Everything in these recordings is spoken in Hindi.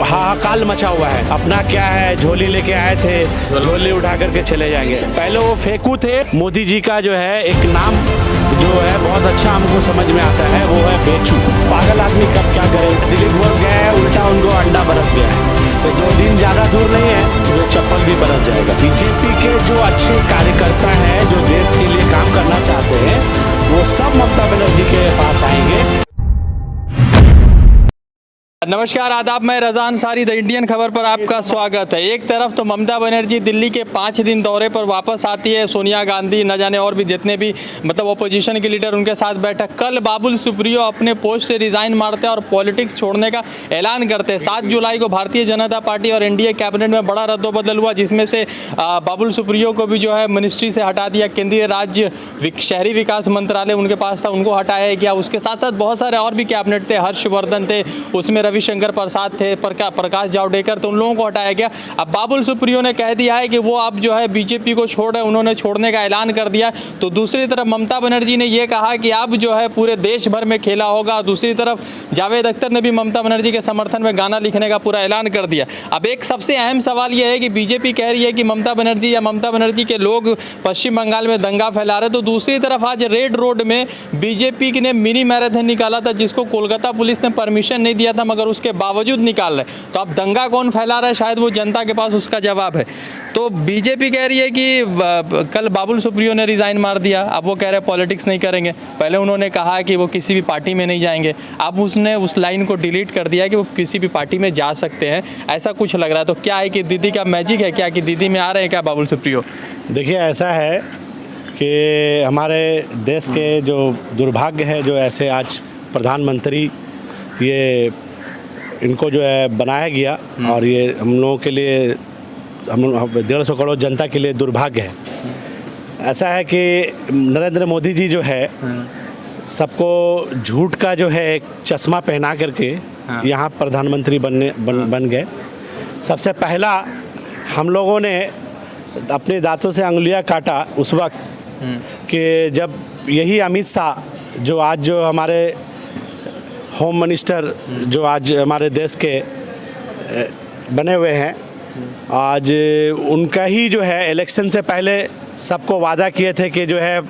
हाहाकार मचा हुआ है। अपना क्या है, झोली लेके आए थे, झोली उठा करके चले जाएंगे। पहले वो फेंकू थे। मोदी जी का जो है एक नाम जो है बहुत अच्छा हमको समझ में आता है, वो है बेचू। पागल आदमी कब क्या करे। दिलीप बोल गया है, उल्टा उनको अंडा बरस गया है। तो 2 दिन ज़्यादा दूर नहीं है, जो चप्पल भी बरस जाएगा। बीजेपी के जो अच्छे कार्यकर्ता हैं, जो देश के लिए काम करना चाहते हैं, वो सब ममता बनर्जी के पास आएंगे। नमस्कार, आदाब। मैं रज़ा अंसारी, द इंडियन खबर पर आपका स्वागत है। एक तरफ तो ममता बनर्जी दिल्ली के 5 दिन दौरे पर वापस आती है, सोनिया गांधी न जाने और भी जितने भी ओपोजिशन के लीडर उनके साथ बैठक। कल बाबुल सुप्रियो अपने पोस्ट से रिज़ाइन मारते हैं और पॉलिटिक्स छोड़ने का ऐलान करते हैं। 7 जुलाई को भारतीय जनता पार्टी और एनडीए कैबिनेट में बड़ा रद्दोबदल हुआ, जिसमें से बाबुल सुप्रियो को भी जो है मिनिस्ट्री से हटा दिया। केंद्रीय राज्य शहरी विकास मंत्रालय उनके पास था, उनको हटाया गया। उसके साथ साथ बहुत सारे और भी कैबिनेट थे, हर्षवर्धन थे, उसमें रविशंकर प्रसाद थे, प्रकाश जावड़ेकर, तो उन लोगों को हटाया गया। अब बाबुल सुप्रियो ने कह दिया है कि वो अब जो है बीजेपी को छोड़ रहे हैं, उन्होंने छोड़ने का ऐलान कर दिया। तो दूसरी तरफ ममता बनर्जी ने ये कहा कि अब जो है पूरे देश भर में खेला होगा। दूसरी तरफ जावेद अख्तर ने भी ममता बनर्जी के समर्थन में गाना लिखने का पूरा ऐलान कर दिया। अब एक सबसे अहम सवाल यह है कि बीजेपी कह रही है कि ममता बनर्जी या ममता बनर्जी के लोग पश्चिम बंगाल में दंगा फैला रहे। तो दूसरी तरफ आज रेड रोड में बीजेपी ने मिनी मैराथन निकाला था, जिसको कोलकाता पुलिस ने परमिशन नहीं दिया था, मगर उसके बावजूद निकाल रहे। तो अब दंगा कौन फैला रहा है, शायद वो जनता के पास उसका जवाब है। तो बीजेपी कह रही है कि कल बाबुल सुप्रियो ने रिज़ाइन मार दिया, अब वो कह रहे हैं पॉलिटिक्स नहीं करेंगे। पहले उन्होंने कहा कि वो किसी भी पार्टी में नहीं जाएंगे, अब उसने उस लाइन को डिलीट कर दिया कि वो किसी भी पार्टी में जा सकते हैं, ऐसा कुछ लग रहा है। तो क्या है कि दीदी का मैजिक है क्या, कि दीदी में आ रहे हैं क्या बाबुल सुप्रियो? देखिए, ऐसा है कि हमारे देश के जो दुर्भाग्य है, जो ऐसे आज प्रधानमंत्री ये इनको जो है बनाया गया, और ये हम लोगों के लिए, हम 150 करोड़ जनता के लिए दुर्भाग्य है। ऐसा है कि नरेंद्र मोदी जी जो है सबको झूठ का जो है एक चश्मा पहना करके यहाँ प्रधानमंत्री बन गए। सबसे पहला हम लोगों ने अपने दांतों से अंगुलियाँ काटा उस वक्त कि जब यही अमित शाह जो आज जो हमारे होम मिनिस्टर जो आज हमारे देश के बने हुए हैं, आज उनका ही जो है इलेक्शन से पहले सबको वादा किए थे कि जो है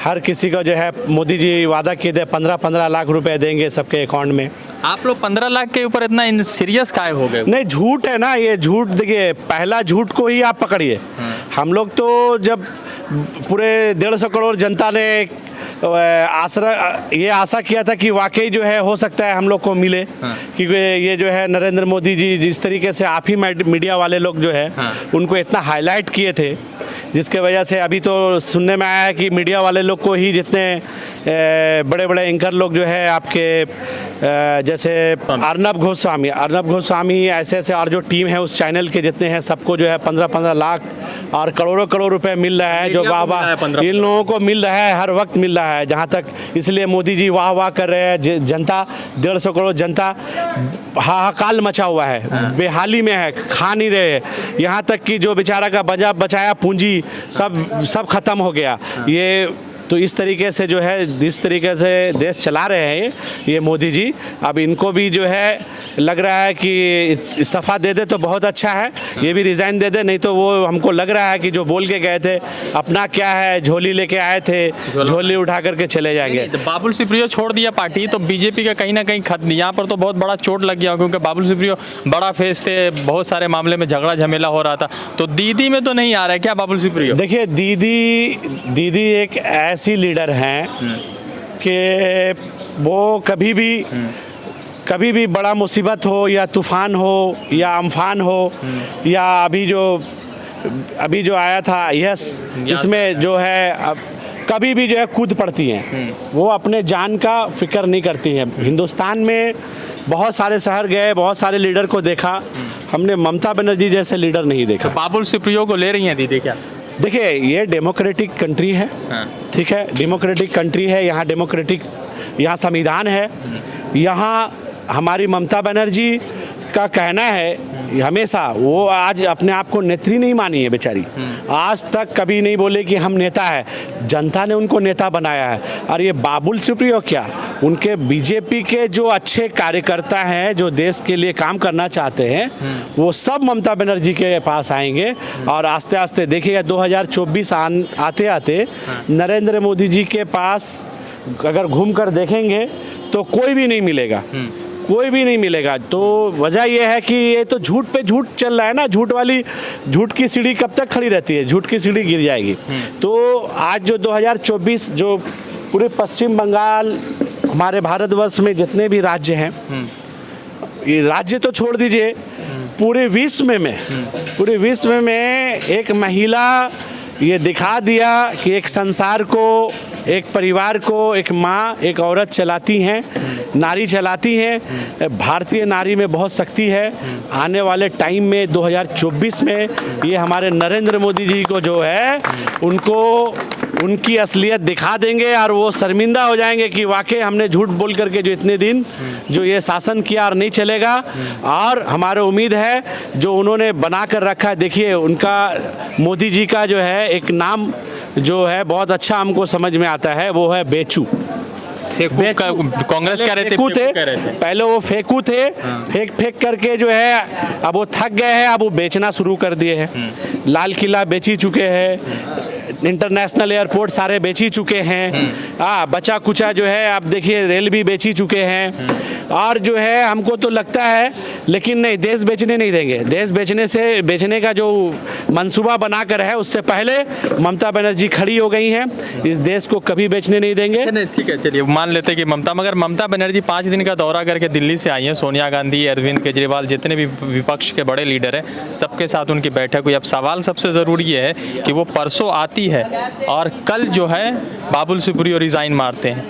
हर किसी को जो है मोदी जी वादा किए थे 15-15 लाख रुपए देंगे सबके अकाउंट में। आप लोग 15 लाख के ऊपर इतना सीरियस काहे हो गए? नहीं, झूठ है ना ये। झूठ देखिए, पहला झूठ को ही आप पकड़िए। हम लोग तो जब पूरे 150 करोड़ जनता ने ये आशा किया था कि वाकई जो है हो सकता है हम लोग को मिले, क्योंकि ये जो है नरेंद्र मोदी जी जिस तरीके से आप ही मीडिया वाले लोग जो है उनको इतना हाईलाइट किए थे, जिसके वजह से अभी तो सुनने में आया है कि मीडिया वाले लोग को ही जितने बड़े बड़े एंकर लोग जो है आपके जैसे अर्नब गोस्वामी ऐसे और जो टीम है उस चैनल के जितने हैं, सबको जो है 15-15 लाख और करोड़ों करोड़ रुपए मिल रहा है, जो वाह वाह इन लोगों को मिल रहा है, हर वक्त मिल रहा है जहाँ तक। इसलिए मोदी जी वाह वाह कर रहे हैं। जनता 150 करोड़ जनता हाहाकार मचा हुआ है, बेहाली में है, खा नहीं रहे। यहाँ तक कि जो बेचारा का बचाया पूंजी सब खत्म हो गया। ये तो इस तरीके से जो है, जिस तरीके से देश चला रहे हैं ये मोदी जी, अब इनको भी जो है लग रहा है कि इस्तीफा दे दे तो बहुत अच्छा है, ये भी रिज़ाइन दे दे। नहीं तो वो हमको लग रहा है कि जो बोल के गए थे, अपना क्या है, झोली लेके आए थे, झोली उठा करके चले जाएंगे। तो बाबुल सुप्रियो छोड़ दिया पार्टी, तो बीजेपी का कहीं ना कहीं यहाँ पर तो बहुत बड़ा चोट लग गया, क्योंकि बाबुल सुप्रियो बड़ा फेस थे, बहुत सारे मामले में झगड़ा झमेला हो रहा था। तो दीदी में तो नहीं आ रहा है क्या बाबुल सुप्रियो? देखिए, दीदी एक ऐसी लीडर हैं कि वो कभी भी बड़ा मुसीबत हो या तूफान हो या अम्फान हो या अभी जो आया था इसमें जो है कभी भी जो है कूद पड़ती हैं। वो अपने जान का फिक्र नहीं करती हैं। हिंदुस्तान में बहुत सारे शहर गए, बहुत सारे लीडर को देखा, हमने ममता बनर्जी जैसे लीडर नहीं देखा। तो बाबुल सुप्रियो को ले रही हैं दीदी क्या? देखिए, ये डेमोक्रेटिक कंट्री है, ठीक है, डेमोक्रेटिक कंट्री है, यहाँ संविधान है, यहाँ हमारी ममता बनर्जी का कहना है हमेशा, वो आज अपने आप को नेत्री नहीं मानी है बेचारी, आज तक कभी नहीं बोले कि हम नेता है, जनता ने उनको नेता बनाया है। और ये बाबुल सुप्रियो क्या, उनके बीजेपी के जो अच्छे कार्यकर्ता हैं जो देश के लिए काम करना चाहते हैं वो सब ममता बनर्जी के पास आएंगे और आस्ते आस्ते देखिएगा 2024 आते आते नरेंद्र मोदी जी के पास अगर घूम कर देखेंगे तो कोई भी नहीं मिलेगा, कोई भी नहीं मिलेगा। तो वजह यह है कि ये तो झूठ पे झूठ चल रहा है ना, झूठ की सीढ़ी कब तक खड़ी रहती है, झूठ की सीढ़ी गिर जाएगी। तो आज जो 2024 जो पूरे पश्चिम बंगाल हमारे भारतवर्ष में जितने भी राज्य हैं, ये राज्य तो छोड़ दीजिए, पूरे विश्व में एक महिला ये दिखा दिया कि एक संसार को, एक परिवार को एक माँ, एक औरत चलाती हैं, नारी चलाती हैं। भारतीय नारी में बहुत शक्ति है। आने वाले टाइम में 2024 में ये हमारे नरेंद्र मोदी जी को जो है उनको उनकी असलियत दिखा देंगे और वो शर्मिंदा हो जाएंगे कि वाकई हमने झूठ बोल करके जो इतने दिन जो ये शासन किया और नहीं चलेगा। और हमारे उम्मीद है जो उन्होंने बना कर रखा है, देखिए उनका मोदी जी का जो है एक नाम जो है बहुत अच्छा हमको समझ में आता है, वो है बेचू। कांग्रेस कह रहे थे पहले वो फेंकू थे, फेंक करके जो है अब वो थक गए हैं, अब वो बेचना शुरू कर दिए हैं। लाल किला बेची चुके हैं, इंटरनेशनल एयरपोर्ट सारे बेची चुके हैं, बचा कुचा जो है आप देखिए रेल भी बेची चुके हैं। और जो है हमको तो लगता है, लेकिन नहीं, देश बेचने नहीं देंगे। देश बेचने का जो मंसूबा बनाकर है उससे पहले ममता बनर्जी खड़ी हो गई हैं, इस देश को कभी बेचने नहीं देंगे। ठीक है, चलिए मान लेते हैं कि मगर ममता बनर्जी 5 दिन का दौरा करके दिल्ली से आई हैं। सोनिया गांधी, अरविंद केजरीवाल, जितने भी विपक्ष के बड़े लीडर हैं, सबके साथ उनकी बैठक हुई। अब सवाल सबसे ज़रूरी ये है कि वो परसों आती है और कल जो है बाबुल सुप्रियो रिज़ाइन मारते हैं,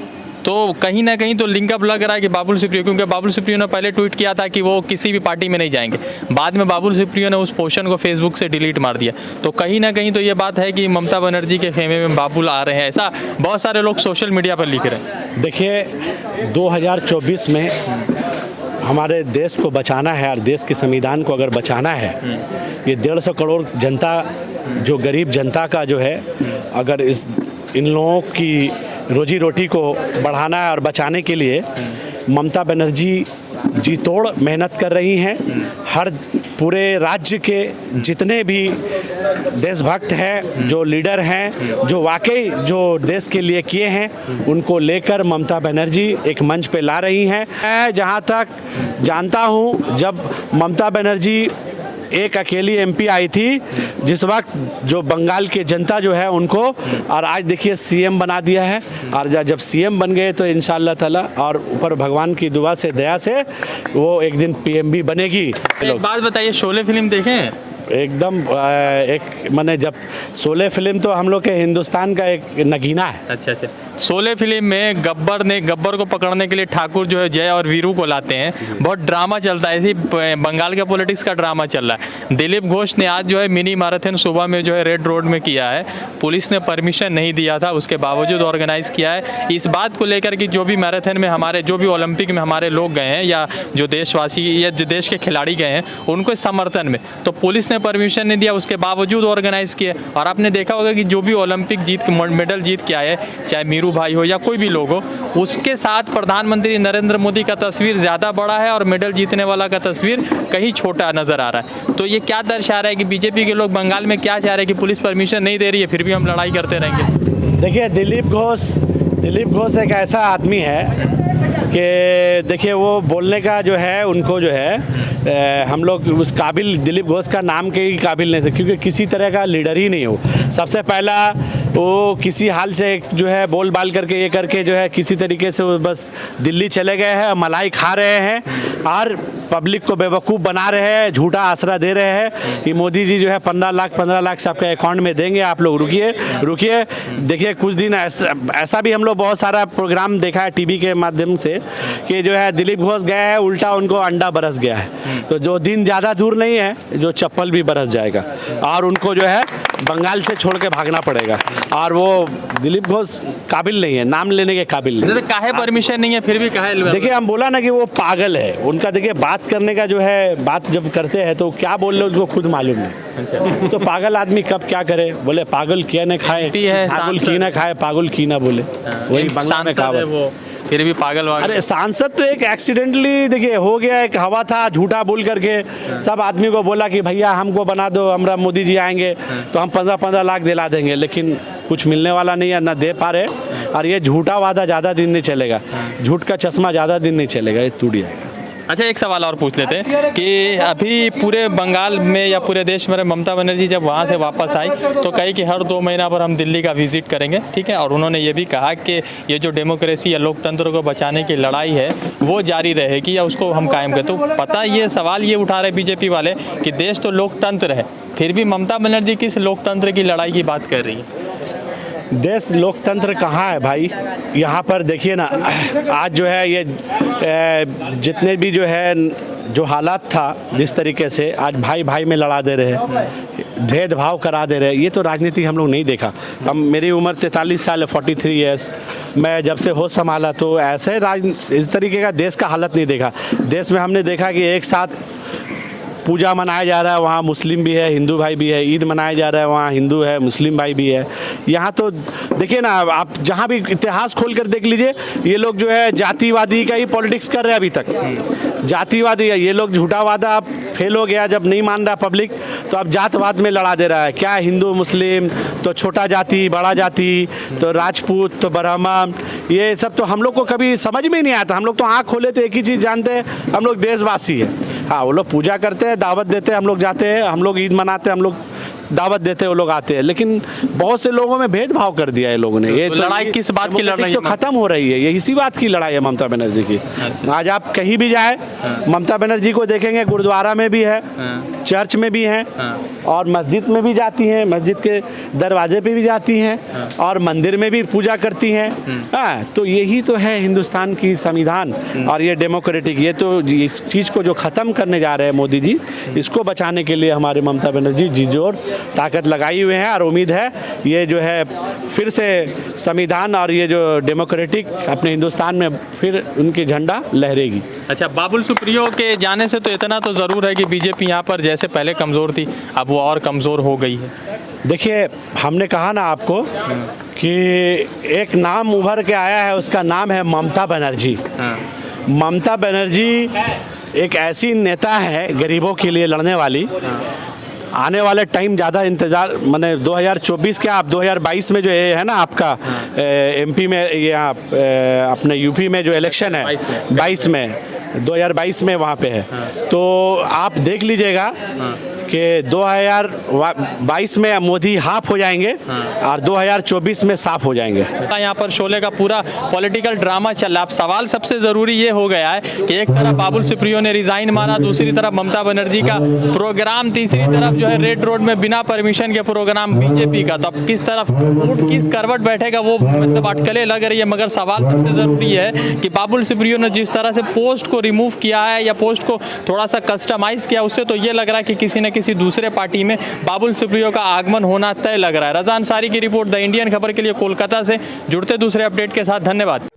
तो कहीं ना कहीं तो लिंकअप लग रहा है कि बाबुल सुप्रियो, क्योंकि बाबुल सुप्रियो ने पहले ट्वीट किया था कि वो किसी भी पार्टी में नहीं जाएंगे, बाद में बाबुल सुप्रियो ने उस पोस्ट को फेसबुक से डिलीट मार दिया। तो कहीं ना कहीं तो ये बात है कि ममता बनर्जी के खेमे में बाबुल आ रहे हैं, ऐसा बहुत सारे लोग सोशल मीडिया पर लिख रहे हैं। देखिए 2024 में हमारे देश को बचाना है और देश के संविधान को अगर बचाना है, ये 150 करोड़ जनता, जो गरीब जनता का जो है, अगर इन लोगों की रोजी रोटी को बढ़ाना है और बचाने के लिए ममता बनर्जी जी तोड़ मेहनत कर रही हैं। हर पूरे राज्य के जितने भी देशभक्त हैं, जो लीडर हैं, जो वाकई जो देश के लिए किए हैं, उनको लेकर ममता बनर्जी एक मंच पे ला रही हैं। मैं जहां तक जानता हूं, जब ममता बनर्जी एक अकेली एमपी आई थी, जिस वक्त जो बंगाल की जनता जो है उनको, और आज देखिए सीएम बना दिया है। और जब सीएम बन गए तो इंशाअल्लाह ताला और ऊपर भगवान की दुआ से, दया से वो एक दिन पीएम भी बनेगी। एक बात बताइए, शोले फिल्म देखें? एकदम एक मैंने जब शोले फिल्म तो हम लोग के हिंदुस्तान का एक नगीना है। अच्छा, शोले फिल्म में गब्बर को पकड़ने के लिए ठाकुर जो है जय और वीरू को लाते हैं, बहुत ड्रामा चलता है, ऐसी बंगाल का पॉलिटिक्स का ड्रामा चल रहा है। दिलीप घोष ने आज जो है मिनी मैराथन सुबह में जो है रेड रोड में किया है, पुलिस ने परमिशन नहीं दिया था, उसके बावजूद ऑर्गेनाइज किया है। इस बात को लेकर कि जो भी मैराथन में हमारे, जो भी ओलंपिक में हमारे लोग गए हैं या जो देशवासी या जो देश के खिलाड़ी गए हैं, उनको समर्थन में तो पुलिस ने परमिशन नहीं दिया, उसके बावजूद ऑर्गेनाइज किए। और आपने देखा होगा कि जो भी ओलंपिक जीत के मेडल जीत के आए, चाहे मीरू भाई हो या कोई भी लोग हो, उसके साथ प्रधानमंत्री नरेंद्र मोदी का तस्वीर ज़्यादा बड़ा है और मेडल जीतने वाला का तस्वीर कहीं छोटा नज़र आ रहा है। तो ये क्या दर्शा रहा है कि बीजेपी के लोग बंगाल में क्या चाह रहे हैं कि पुलिस परमिशन नहीं दे रही है, फिर भी हम लड़ाई करते रहेंगे। देखिए दिलीप घोष एक ऐसा आदमी है कि देखिए वो बोलने का जो है, उनको जो है हम लोग उस काबिल, दिलीप घोष का नाम के ही काबिल नहीं थे, क्योंकि किसी तरह का लीडर ही नहीं हो। सबसे पहला वो किसी हाल से जो है बोल बाल करके ये करके जो है किसी तरीके से वो बस दिल्ली चले गए हैं, मलाई खा रहे हैं और पब्लिक को बेवकूफ़ बना रहे हैं, झूठा आसरा दे रहे हैं कि मोदी जी जो है 15 लाख से आपके अकाउंट में देंगे, आप लोग रुकिए। देखिए कुछ दिन ऐसा भी हम लोग बहुत सारा प्रोग्राम देखा है टीवी के माध्यम से कि जो है दिलीप घोष गए हैं, उल्टा उनको अंडा बरस गया है। तो जो दिन ज़्यादा दूर नहीं है, जो चप्पल भी बरस जाएगा और उनको जो है बंगाल से छोड़ के भागना पड़ेगा। और वो दिलीप घोष काबिल नहीं है, नाम लेने के काबिल नहीं। जैसे काहे परमिशन नहीं है फिर भी काहे? देखिए हम बोला ना कि वो पागल है, उनका देखिए बात करने का जो है, बात जब करते हैं तो क्या बोल रहे उसको खुद मालूम नहीं। अच्छा। तो पागल आदमी कब क्या करे, बोले पागल किया न खाए, पागल की ना खाए, पागल की ना बोले, वही बंगला में कहावत। वो फिर भी पागल वागल। अरे सांसद तो एक एक्सीडेंटली देखिए हो गया, एक हवा था, झूठा बोल करके सब आदमी को बोला कि भैया हमको बना दो, हमरा मोदी जी आएंगे तो हम 15-15 लाख दिला देंगे, लेकिन कुछ मिलने वाला नहीं है, ना दे पा रहे। और ये झूठा वादा ज़्यादा दिन नहीं चलेगा, झूठ का चश्मा ज़्यादा दिन नहीं चलेगा, ये टूट जाएगा। अच्छा, एक सवाल और पूछ लेते हैं कि अभी पूरे बंगाल में या पूरे देश में ममता बनर्जी जब वहाँ से वापस आई तो कही कि हर 2 महीना पर हम दिल्ली का विजिट करेंगे, ठीक है। और उन्होंने ये भी कहा कि ये जो डेमोक्रेसी या लोकतंत्र को बचाने की लड़ाई है वो जारी रहेगी या उसको हम कायम करें। तो पता ये सवाल ये उठा रहे बीजेपी वाले कि देश तो लोकतंत्र है, फिर भी ममता बनर्जी किस लोकतंत्र की लड़ाई की बात कर रही है? देश लोकतंत्र कहाँ है भाई? यहाँ पर देखिए ना, आज जो है ये जितने भी जो है जो हालात था, जिस तरीके से आज भाई भाई में लड़ा दे रहे हैं, भेदभाव करा दे रहे हैं, ये तो राजनीति हम लोग नहीं देखा। हम मेरी उम्र 43 साल है, 43 ईयर्स, मैं जब से होश संभाला तो ऐसे इस तरीके का देश का हालत नहीं देखा। देश में हमने देखा कि एक साथ पूजा मनाया जा रहा है, वहाँ मुस्लिम भी है, हिंदू भाई भी है, ईद मनाया जा रहा है, वहाँ हिंदू है, मुस्लिम भाई भी है। यहाँ तो देखिए ना, आप जहाँ भी इतिहास खोल कर देख लीजिए, ये लोग जो है जातिवादी का ही पॉलिटिक्स कर रहे हैं अभी तक। जातिवादी है ये लोग, झूठा वादा अब फेल हो गया, जब नहीं मान रहा पब्लिक तो अब जातवाद में लड़ा दे रहा है। क्या हिंदू मुस्लिम, तो छोटा जाति बड़ा जाति, तो राजपूत तो ब्राह्मण, ये सब तो हम लोग को कभी समझ में ही नहीं आता। हम लोग तो आँख खोले तो एक ही चीज़ जानते हैं, हम लोग देशवासी हैं। हाँ, वो लोग पूजा करते हैं, दावत देते हैं, हम लोग जाते हैं, हम लोग ईद मनाते हैं, हम लोग दावत देते हैं, वो लोग आते हैं। लेकिन बहुत से लोगों में भेदभाव कर दिया है लोगों ने। ये तो लड़ाई किस बात की लड़ाई तो खत्म हो रही है, ये इसी बात की लड़ाई है ममता बनर्जी की। आज आप कहीं भी जाए ममता बनर्जी को देखेंगे, गुरुद्वारा में भी है, चर्च में भी हैं, और मस्जिद में भी जाती हैं, मस्जिद के दरवाजे पे भी जाती हैं, और मंदिर में भी पूजा करती हैं। हाँ, तो यही तो है हिंदुस्तान की संविधान और ये डेमोक्रेटिक। ये तो इस चीज़ को जो ख़त्म करने जा रहे हैं मोदी जी, इसको बचाने के लिए हमारे ममता बनर्जी जी जोर ताकत लगाई हुए हैं। और उम्मीद है ये जो है फिर से संविधान और ये जो डेमोक्रेटिक अपने हिंदुस्तान में फिर उनकी झंडा लहरेगी। अच्छा, बाबुल सुप्रियो के जाने से तो इतना तो ज़रूर है कि बीजेपी यहाँ पर जैसे पहले कमज़ोर थी अब वो और कमज़ोर हो गई है। देखिए, हमने कहा ना आपको कि एक नाम उभर के आया है, उसका नाम है ममता बनर्जी। ममता बनर्जी एक ऐसी नेता है गरीबों के लिए लड़ने वाली। आने वाले टाइम ज़्यादा इंतज़ार, मैंने 2024 क्या आप 2022 में जो है ना आपका एमपी में या अपने यूपी में जो इलेक्शन है 22 में 2022 में वहाँ पे है। तो आप देख लीजिएगा कि 2022 में मोदी हाफ हो जाएंगे और 2024 में साफ हो जाएंगे। यहाँ पर शोले का पूरा पॉलिटिकल ड्रामा चल रहा है। अब सवाल सबसे ज़रूरी ये हो गया है कि एक तरफ बाबुल सुप्रियो ने रिज़ाइन मारा, दूसरी तरफ ममता बनर्जी का प्रोग्राम, तीसरी तरफ जो है रेड रोड में बिना परमिशन के प्रोग्राम बीजेपी का। तो अब किस तरफ ऊँट किस करवट बैठेगा वो मतलब अटकलें लग रही है। मगर सवाल सबसे ज़रूरी है कि बाबुल सुप्रियो ने जिस तरह से पोस्ट को रिमूव किया है या पोस्ट को थोड़ा सा कस्टमाइज़ किया, उससे तो ये लग रहा है कि किसी न किसी दूसरे पार्टी में बाबुल सुप्रियो का आगमन होना तय लग रहा है। रज़ा अंसारी की रिपोर्ट, द इंडियन खबर के लिए कोलकाता से। जुड़ते दूसरे अपडेट के साथ, धन्यवाद।